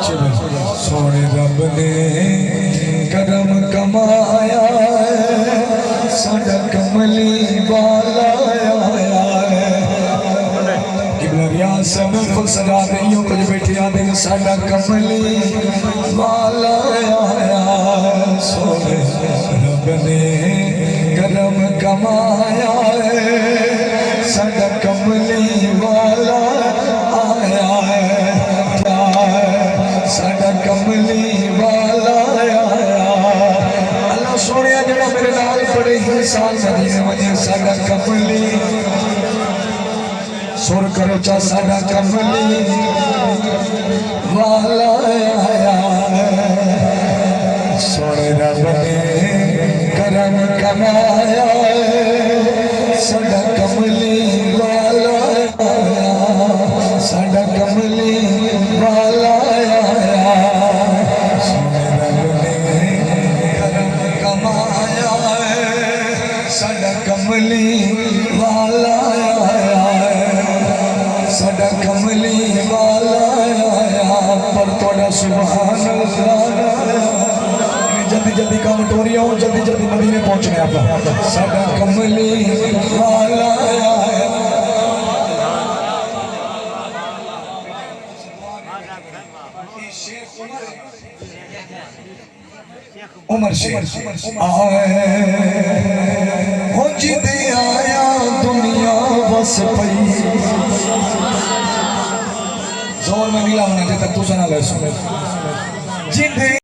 سونے رب نے کرم کمایا ساڈا کملی والا آیا ریاض سے محفل سجا دئیوں کچھ بیٹھے آدھے ساڈا کملی والا آیا سونے رب نے کرم کمایا ساڈا کملی والا آیا ساڈا کملی والا آیا اللہ سونے جڑا میرے نال پڑے ہی سال مدینے وجہ ساڈا کملی سور کرو چا ساڈا کملی والا آیا سونے رب نے کرم کمایا ساڈا کملی والا آیا ساڈا کملی والا آیا سونے رب نے کرم کمایا ساڈا کملی والا آیا ساڈا کملی والا آیا پر توڑا سبحان اللہ جلدی جلدی کام ٹوری ہوں جلدی جلدی مدینے پہنچنے آپ ساڈا کملی والا آیا عمر شیخ آئے ہو جدے آیا دنیا بس پئی زور میں نہیں لاؤنا جب تک تو سنا لے سنے